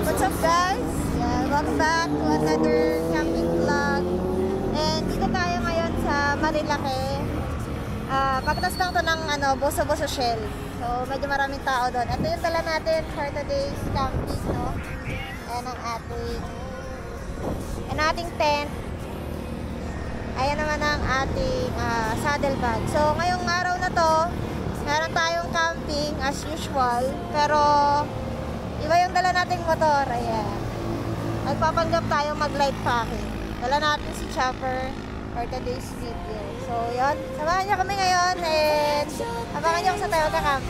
What's up guys? Yeah, welcome back to another camping vlog. And dito tayo ngayon sa Marilake. Kapatas lang to ng Boso-Boso Shell. So medyo maraming tao doon. Ito yung dala natin for today's camping, no? Ayan ang ating tent. Ayan naman ang ating saddle bag. So ngayong araw na to, meron tayong camping as usual. Pero iba yung dala nating motor. Ayan. Magpapanggap tayo mag-light packing. Dala natin si Chopper for today's video. So, yun. Samahan niyo kami ngayon and abangan niyo kung saan tayo magkakamp.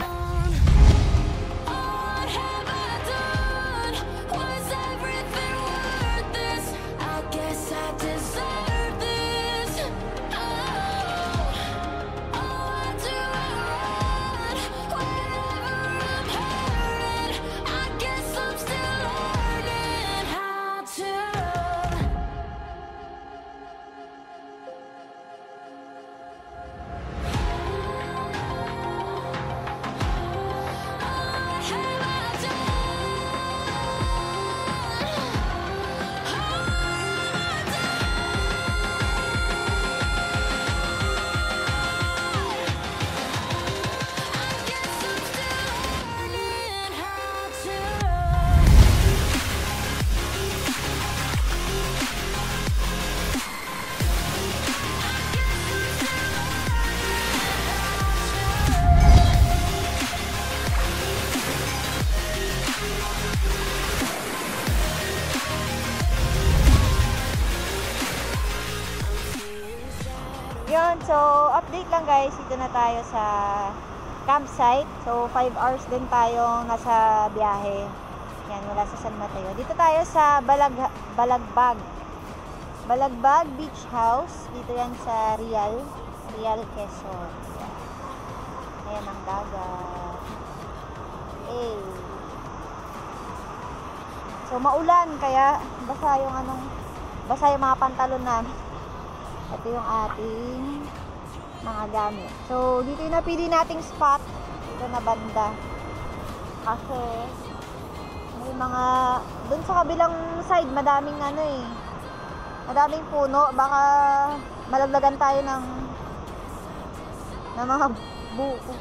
Yun, so update lang guys, dito na tayo sa campsite. So 5 hours din tayong nasa biyahe. Yan, mula sa San Mateo. Dito tayo sa Balagbag Beach House. Dito yan sa Real, Quezon. Yan. Ayan ang dagat. Hey. So maulan, kaya basa yung mga pantalon namin. Ito yung ating mga gamit. So, dito yung napili nating spot. Dito na banda. Kasi, may mga, dun sa kabilang side, madaming madaming puno. Baka malaglagan tayo ng mga buko.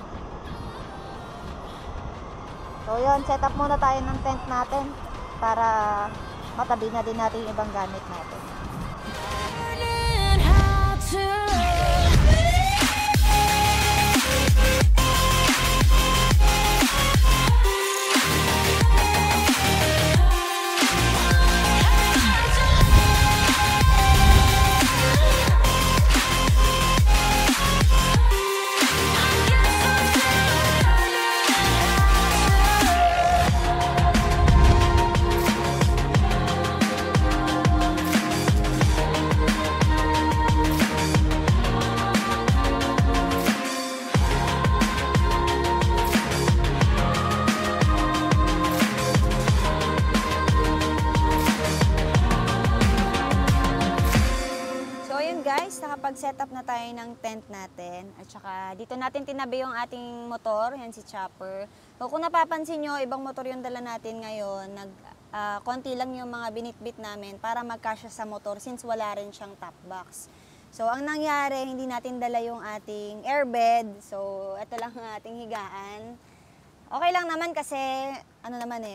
So, yun, set up muna tayo ng tent natin para matabi na din natin yung ibang gamit natin. Nakapag-set up na tayo ng tent natin at saka dito natin tinabi yung ating motor, yan si Chopper. So kung napapansin nyo, ibang motor yung dala natin ngayon, konti lang yung mga binitbit namin para magkasya sa motor since wala rin siyang top box. So ang nangyari, hindi natin dala yung ating airbed, so ito lang ang ating higaan. Okay lang naman kasi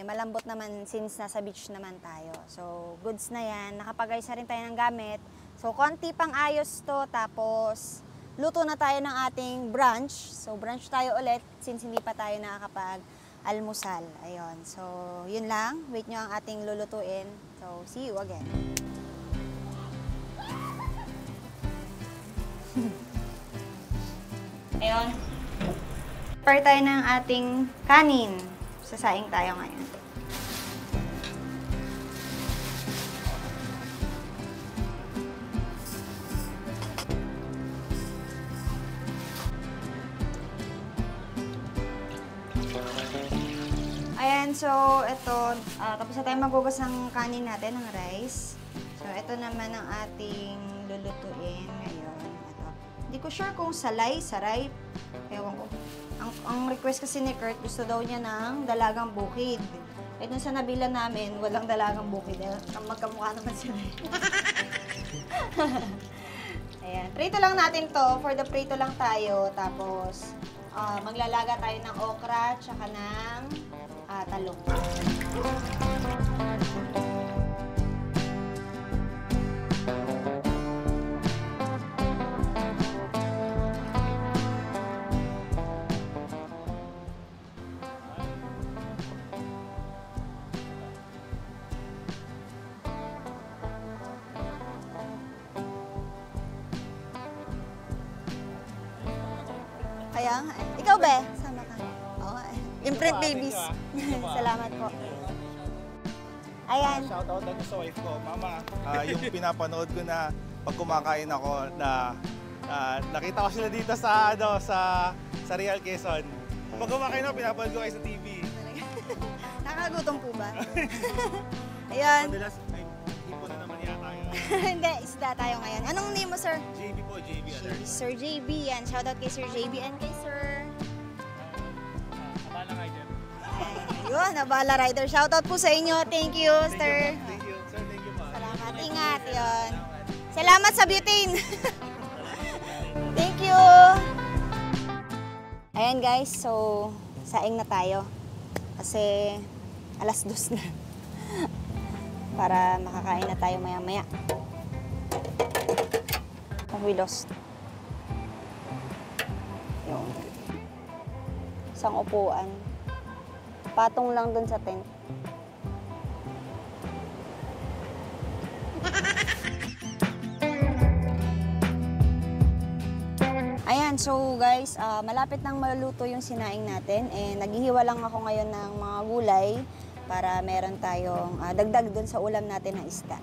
malambot naman since nasa beach naman tayo. So goods na yan, nakapag-ayos na rin tayo ng gamit. So, konti pang ayos to, tapos luto na tayo ng ating brunch. So, brunch tayo ulit since hindi pa tayo nakakapag-almusal. Ayun. So, yun lang. Wait nyo ang ating lulutuin. So, see you again. Ayun. Prepare tayo ng ating kanin. Sasaing tayo ngayon. Ayan, so ito, tapos na tayo magugas ng kanin natin, ng rice. So ito naman ang ating lulutuin ngayon. Ito. Hindi Hindi ko sure kung saray. Ewan ko. Ang request kasi ni Kurt, gusto daw niya ng dalagang bukid. Eh, dun sa nabila namin, walang dalagang bukid. Magkamukha naman sila. Ayan. Prito lang natin to. For the prito lang tayo. Tapos, maglalaga tayo ng okra, tsaka ng talong. Kaya nga. Ikaw, be? Sama ka. Oo. Imprint babies. Salamat po. Ayan. Shoutout ako sa wife ko, Mama. Yung pinapanood ko na pag kumakain ako na nakita ko sila dito sa sa Real Quezon. Pag kumakain ako, pinapanood ko kayo sa TV. Nakakagutom po ba? Ayan. Madalas, ay, hipo na naman yata yun. Hindi, isda tayo ngayon. Anong name mo, sir? JB po, JB. Sir JB, yan. Shoutout kay Sir JB and kay Sir... Abala kayo dyan. Yun, Abala Rider. Shoutout po sa inyo. Thank you, sir. Thank you, sir. Thank you po. Salamat. Ingat. Yun. Salamat sa butane. Thank you. Ayan guys, so saing na tayo. Kasi 2:00 na. Para makakain na tayo maya-maya. We lost. Yun. Isang upuan. Patong lang dun sa tent. Ayan, so guys, malapit nang maluto yung sinaing natin. Naghihiwa lang ako ngayon ng mga gulay para meron tayong dagdag dun sa ulam natin na isda.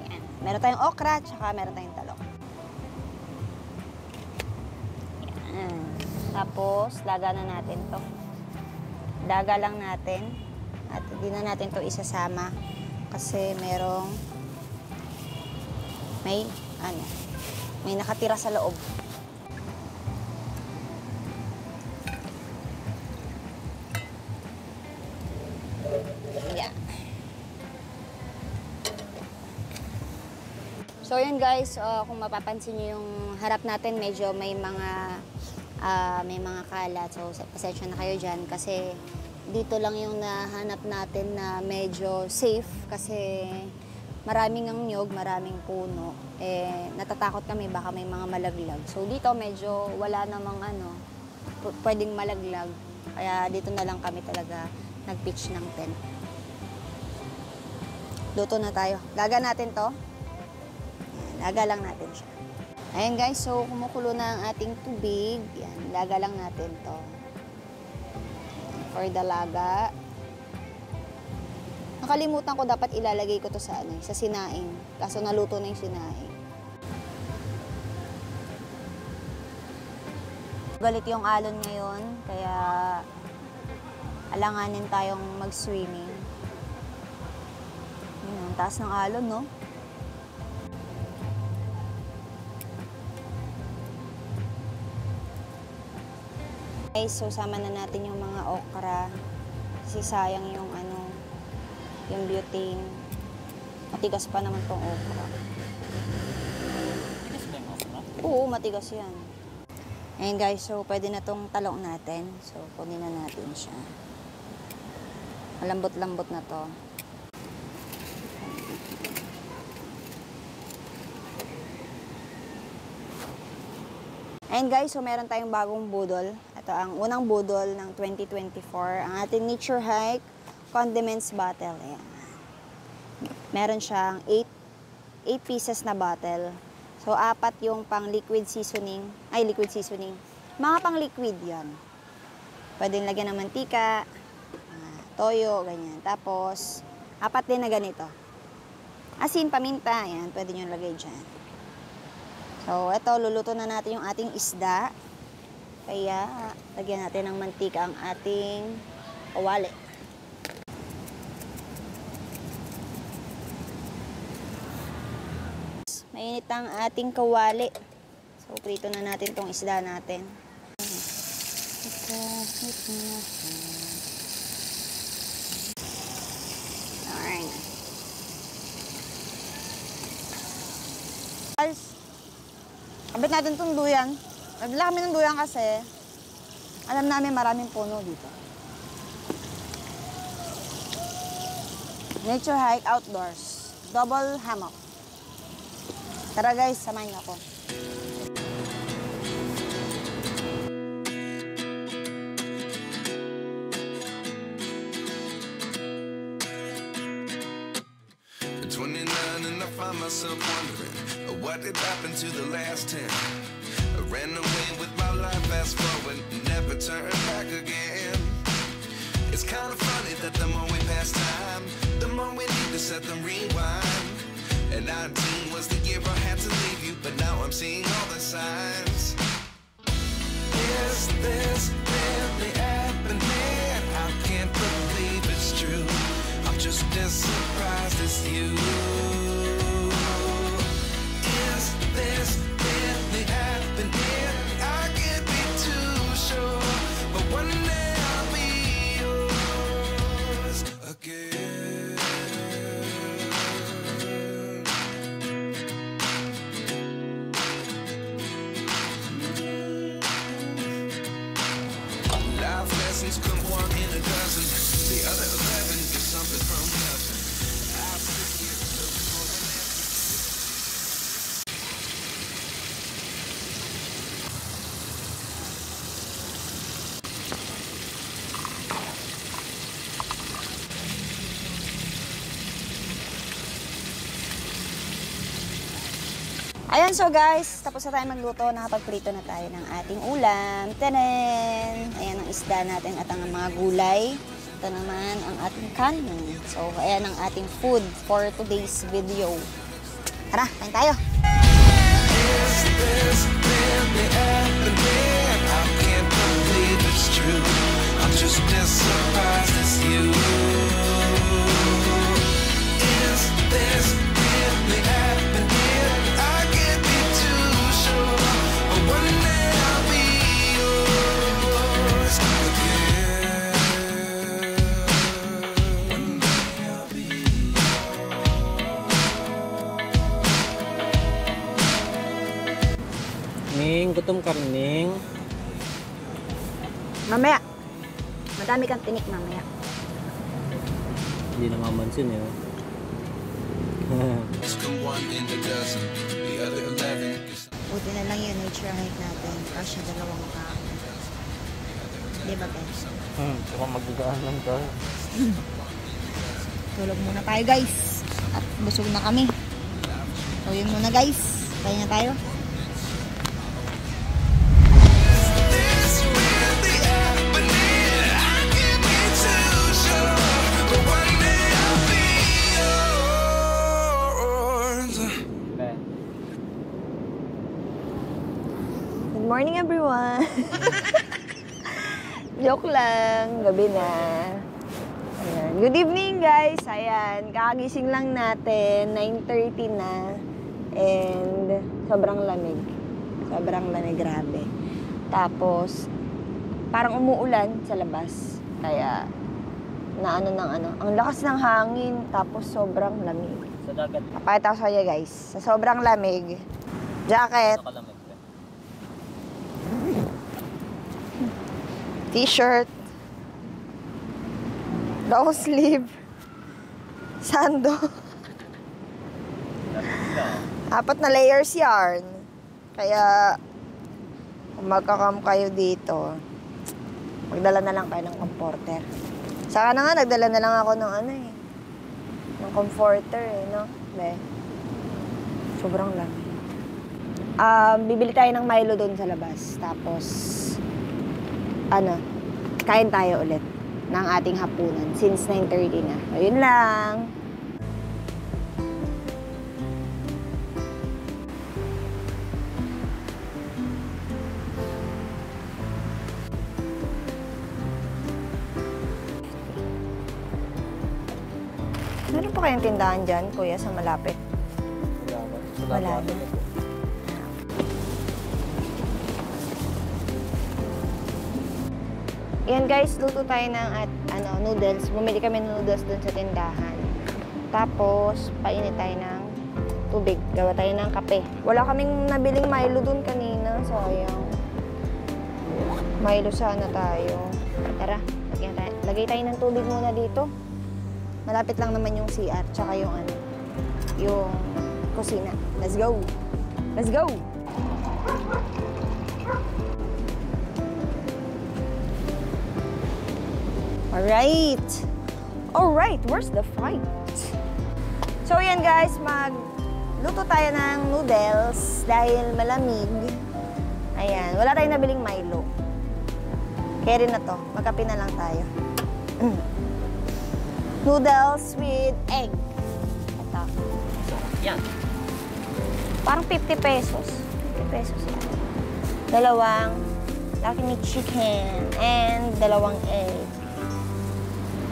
Ayan. Meron tayong okra, tsaka meron tayong talong. Ayan. Tapos, laga na natin to. Daga lang natin. At hindi na natin to isasama. Kasi may nakatira sa loob. Yeah. So yun guys, kung mapapansin niyo yung harap natin, medyo may mga kalat. So pasensya na kayo dyan kasi dito lang yung nahanap natin na medyo safe kasi maraming ang nyog, maraming puno. Natatakot kami baka may mga malaglag. So dito medyo wala namang pwedeng malaglag. Kaya dito na lang kami talaga nag-pitch ng tent. Luto na tayo. Laga natin to. Laga lang natin siya. Ayan guys, so kumukulo na ang ating tubig. Yan, laga lang natin to. For the laga. Nakalimutan ko dapat ilalagay ko to sa sinaing. Kaso naluto na yung sinaing. Galit yung alon ngayon, kaya alanganin tayong mag-swimming. Ang taas ng alon, no? Okay, so sama na natin yung mga okra. Kasi sayang yung yung butane. Matigas pa naman tong okra. Matigas ba yung okra? Oo, matigas yan. Ayan guys, so pwede na tong talong natin. So, kunin na natin siya. Malambot-lambot na to. Ayan guys, so meron tayong bagong budol. Ito ang unang budol ng 2024. Ang ating Nature Hike Condiments Bottle. Ayan. Meron siyang 8 pieces na bottle. So, 4 yung pang liquid seasoning. Liquid seasoning. Mga pang liquid yan. Pwede lagyan ng mantika, toyo, ganyan. Tapos, 4 din na ganito. Asin, paminta, yan. Pwede nyo lagay dyan. So, ito, luluto na natin yung ating isda. Kaya, lagyan natin ng mantika ang ating kawali. Mainit ang ating kawali. So, So, prito na natin tong isda natin. Alright. Guys, kabit natin itong duyan. Nagdala kami ng duyan kasi alam namin maraming puno dito. Nature hike outdoors. Double hammock. Tara guys, samahin niyo ako. At 29 and I find myself wondering what did happen to the last 10. I ran away with my life, fast forward, never turn back again. It's kind of funny that the more we pass time, the more we need to set them rewind. And 19 was the year I had to leave you, but now I'm seeing all the signs. Is this really happening? I can't believe it's true. I'm just as surprised as you. Is this really happening? I can't be too sure, but one day I'll be yours again. Life lessons come one in a dozen. The other 11 get something from nothing. I'll sit here looking for an answer. Ayan, so guys, tapos na tayo magluto. Nakapagprito na tayo ng ating ulam. Tanan! Ayan ang isda natin at ang mga gulay. Ito naman ang ating kanin. So, ayan ang ating food for today's video. Tara, kain tayo! Is this really happening? I can't believe it's true. I'm just as surprised as you. Is this really happening? I can't be too sure, but one day I'll be yours again. One day I'll be Ning, gutom ka rin, Ning. Mamaya! Madami kang tinik mamaya. Hindi na mamansin eh. It's come one in a dozen. The other 11 is Buti na lang yung nature hike natin. Kasi dalawang tao. Di ba, guys? Saka magdagaan lang tayo. Tulog muna tayo, guys. At busog na kami. So, yun muna, guys. Kaya na tayo. this really happening? I can't be too sure, but one day I'll be yours. Good morning, everyone. Joke lang. Gabi na. Ayan. Good evening, guys. Ayan. Kakagising lang natin. 9:30 na. And sobrang lamig. Sobrang lamig. Grabe. Tapos, parang umuulan sa labas. Kaya, ang lakas ng hangin. Tapos, sobrang lamig. Sa dagat. Papakita ko sa inyo, guys. Sa sobrang lamig. Jacket. Nakalamig ka. T-shirt, long sleeve, sando. 4 na layers yarn. Kaya, kung magkakam kayo dito, magdala na lang kayo ng comforter. Saka na nga, nagdala na lang ako ng ng comforter no? Sobrang lamig. Bibili tayo ng Milo doon sa labas. Tapos, kain tayo ulit ng ating hapunan since 9:30 na. Ayun lang. Meron pa kayong tindahan dyan, kuya, sa malapit? Wala ba? Wala na. Yan guys, luto tayo ng noodles. Bumili kami ng noodles dun sa tindahan. Tapos, painit tayo ng tubig. Gawa tayo ng kape. Wala kaming nabiling Milo dun kanina. Sayang. Milo sana tayo. Tara, lagay tayo ng tubig muna dito. Malapit lang naman yung CR, tsaka yung yung kusina. Let's go! Let's go! Alright! Alright, where's the fight? So yan guys, magluto tayo ng noodles dahil malamig. Ayan, wala tayong nabiling Milo. Kaya rin na to, magkape na lang tayo. Noodles with egg. Ito. Yan. Parang 50 pesos. 50 pesos yan. Dalawang laki ni chicken and dalawang egg.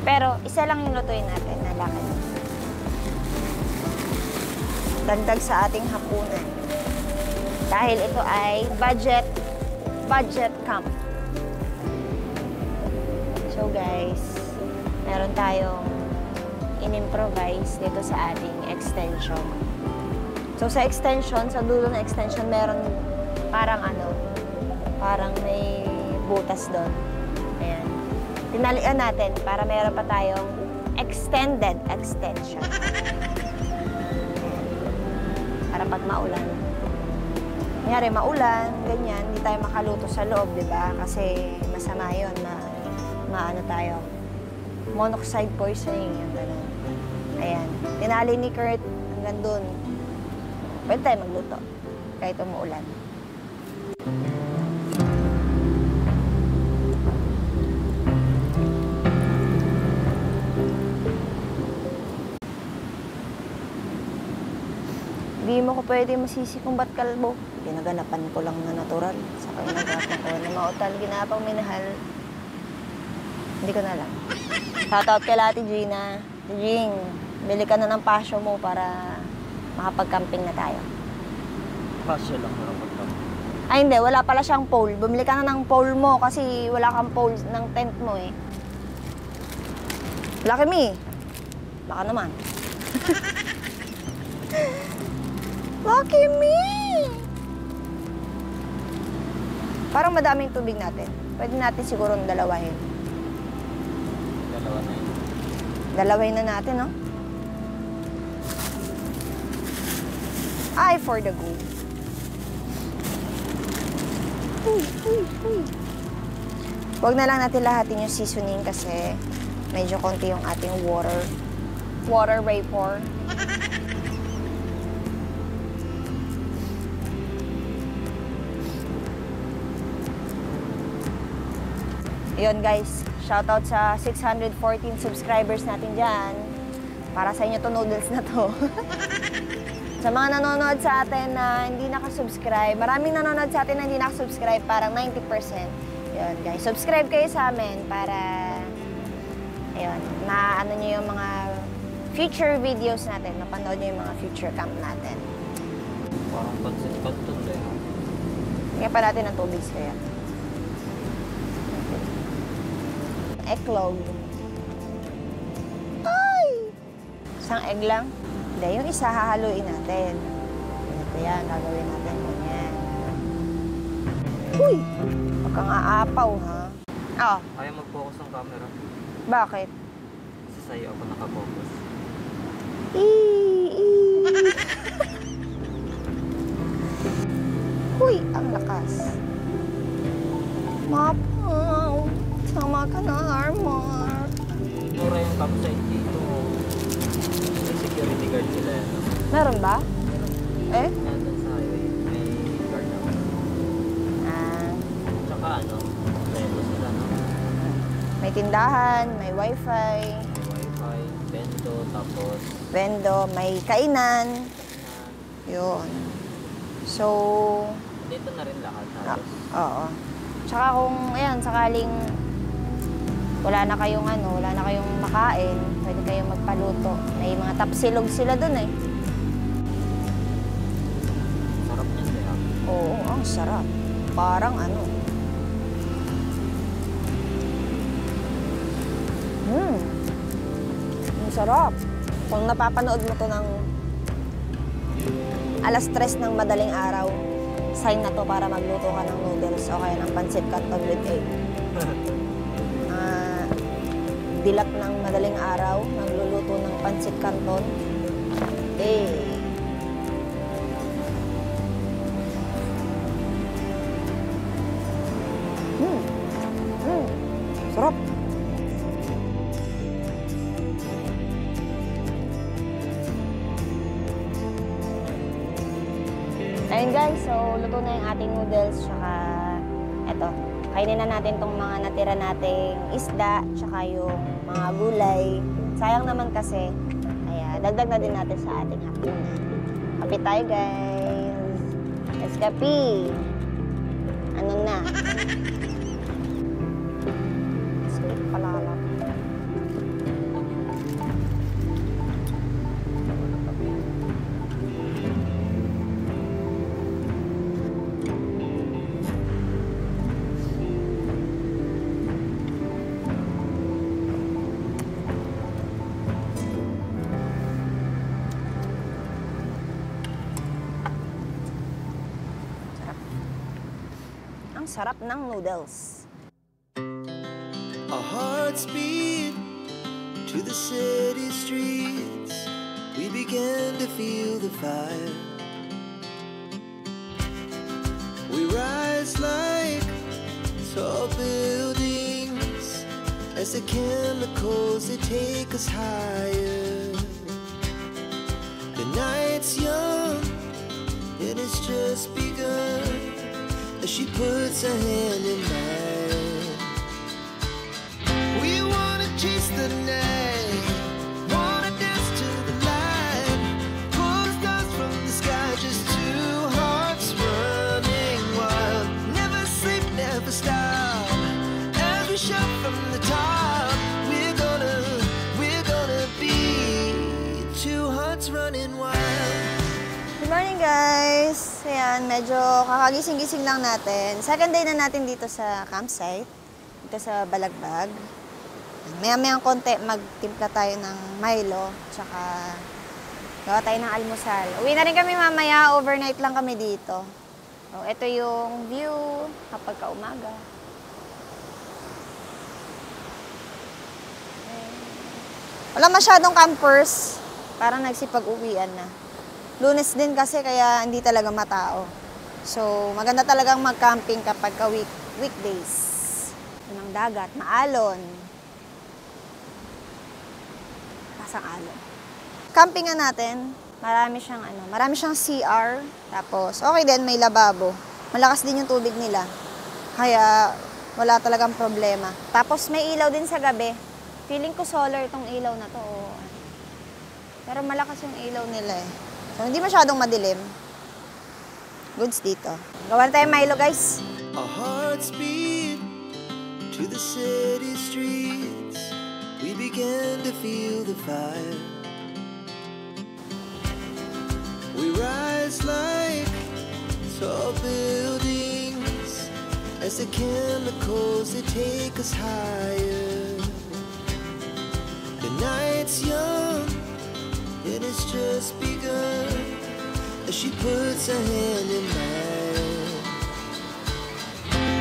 Pero isa lang yung lutuin natin na laki. Dagdag sa ating hapunan. Dahil ito ay budget camp. So guys, meron tayong in-improvise dito sa ating extension. So sa extension, sa dulo ng extension, meron parang parang may butas doon. Ayan. Tinalian natin para meron pa tayong extended extension. Para pag maulan. Kunyari, maulan, ganyan, hindi tayo makaluto sa loob, di ba? Kasi masama yun, maano tayo. Monoxide poisoning, yung gano'n. Ayan. Tinali ni Kurt hanggang dun. Pwede tayo magluto. Kahit umuulan. Hindi mo ko pwede masisi kung ba't kalbo. Pinaganapan ko lang na natural. Saka inagapan ko na mautal. Ginapang minahal. Hindi ko na alam. Shoutout kay Ate Gina. Jing, bili ka na ng pasyo mo para makapag-camping na tayo. Pasyo lang na pagkakas. Ay hindi, wala pala siyang pole. Bumili ka na ng pole mo kasi wala kang pole ng tent mo eh. Lucky me. Baka naman. Lucky me! Parang madaming tubig natin. Pwede natin siguro dalawahin. Dalawa na yun. Dalawahin na natin, no? Ay, for the go. Huwag na lang natin lahatin yung seasoning kasi medyo konti yung ating water vapor. Yun guys, shoutout sa 614 subscribers natin dyan. Para sa inyo to noodles na to. Sa mga nanonood sa atin na hindi nakasubscribe, maraming nanonood sa atin na hindi nakasubscribe, parang 90%. Yun guys, subscribe kayo sa amin para ayun, maano nyo yung mga future videos natin, mapanood nyo yung mga future camp natin. Parang pansit-kanton din. Kaya pa natin ang tubig kaya. Eklog. Ay! Isang egg lang. Hindi, yung isa hahaluin natin. Ito yan, gagawin natin. Ganyan. Uy! Huwag kang aapaw, ha? Oh, Ayaw mag-focus ng camera. bakit? Kasi sa'yo ako nakafocus. Uy, ang lakas. Mapaw. Sama ka na, Armor. Mura yung campsite dito. May security guard sila yan. Meron ba? Eh? Nandun sa highway. May guard ako. Ah, Tsaka relo sila no? may tindahan, may wifi, May wifi, bento, tapos vendo, may kainan. Yun. So, dito na rin lahat ah, halos. oo. Tsaka kung, ayan, sakaling wala na kayong makain, pwede kayong magpaluto. May mga tapsilog sila dun eh. Sarap niyan kaya. Oo, ang sarap. Parang Ang sarap. Kung napapanood mo to ng alas 3 ng madaling araw, sign na to para magluto ka ng noodles o kaya ng pancit canton with egg. Dilat ng madaling araw, nagluluto ng pancit canton. Sarap. Ayun guys, so luto na yung ating noodles, tsaka eto, kainin na natin tong mga natira nating isda, tsaka yung mga gulay. Sayang naman kasi, kaya dagdag na din natin sa ating hapunan. Kape tayo guys. Let's kape. Ano na? Skip pala lang. Ang sarap ng noodles. Our hearts beat to the city streets. We began to feel the fire. We rise like tall buildings as the chemicals they take us higher. The night's young and it's just begun. As she puts her hand in mine, we wanna chase the night, wanna dance to the light, pull the stars from the sky, just two hearts running wild. Never sleep, never stop, as we shout from the top. We're gonna be two hearts running wild. Good morning guys! Ayan, medyo kakagising-gising lang natin. Second day na natin dito sa campsite, dito sa Balagbag. Maya-mayang konti, magtimpla tayo ng Milo, tsaka gawa tayo ng almusal. Uwi na rin kami mamaya, overnight lang kami dito. So, ito yung view kapag kaumaga. Wala masyadong campers, parang nagsipag-uwian na. Lunes din kasi kaya hindi talaga matao. So, maganda talagang mag-camping kapag weekdays. Yun ang dagat, maalon. Pasang alon. Campingan natin, marami siyang CR. Tapos, okay din, may lababo. Malakas din yung tubig nila. Kaya, wala talagang problema. Tapos, may ilaw din sa gabi. Feeling ko solar itong ilaw na to. Pero malakas yung ilaw nila eh. So, hindi masyadong madilim. Goods dito. Gawa na tayo Milo, guys. Our hearts beat to the city streets. We began to feel the fire. We rise like tall buildings as the chemicals they take us higher. The night's young and it's just begun as she puts her hand in mine.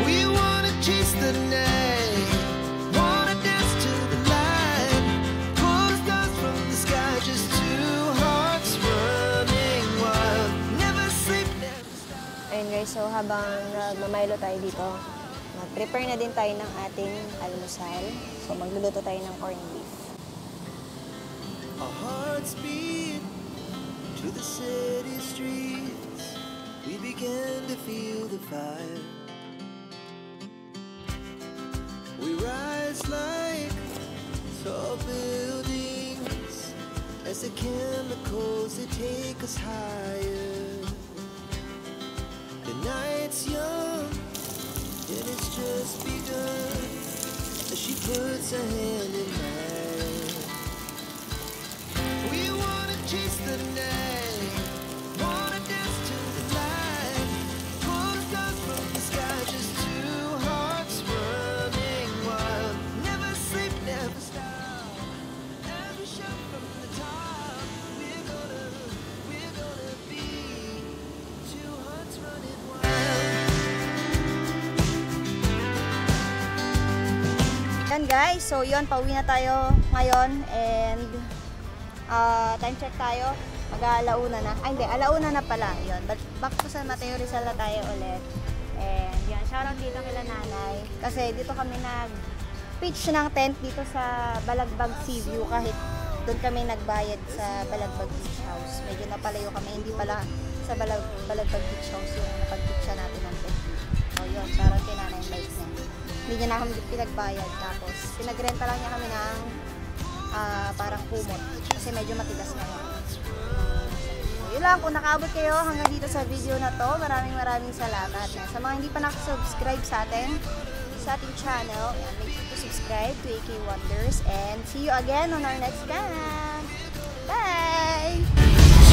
We wanna chase the night, wanna dance to the light, pull the stars from the sky, just two hearts running wild. Never sleep, never stop. Ayun guys, so habang nagmamilo tayo dito, mag-prepare na din tayo ng ating almusal. So magluluto tayo ng corned beef. Our hearts beat to the city streets. We began to feel the fire. We rise like tall buildings as the chemicals they take us higher. The night's young and it's just begun as she puts her hand in mine. We wanna chase the night, wanna dance to the light, pull the stars from the sky, just two hearts running wild. Never sleep, never stop. Yan guys, so yun, pauwi na tayo ngayon and time check tayo. Mag-aalauna na. Ay hindi, alauna na pala. Yun, back to San Mateo Rizal na tayo ulit. And yan, shoutout dito kila nanay. Kasi dito kami nag-pitch ng tent dito sa Balagbag Sea View kahit doon kami nagbayad sa Balagbag Beach House. Medyo napalayo kami, hindi pala sa Balagbag Beach House yung napag-pitcha natin ng tent. So yun, shoutout kay nanay yung bike niya. Hindi niya na kami pinagbayad. Tapos, pinagrenta lang niya kami ng parang kumot. Kasi medyo matigas na yun. So, yun lang. Kung nakaabot kayo hanggang dito sa video na to, maraming salamat. Sa mga hindi pa nakasubscribe sa ating channel, make sure to subscribe to AK Wonders. And see you again on our next camp. Bye!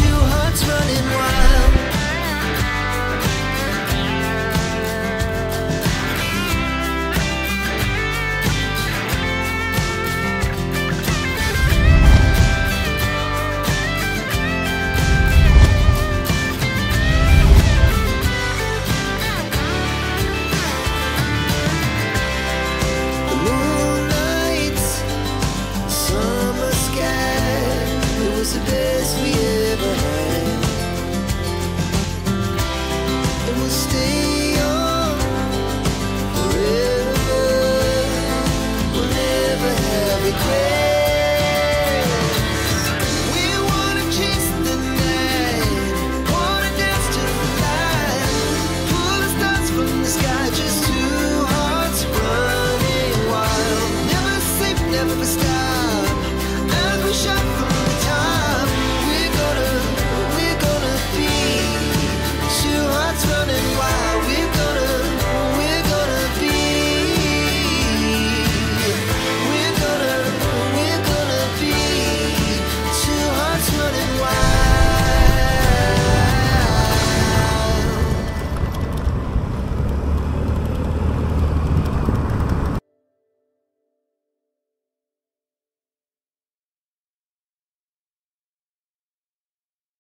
Two hearts running wild.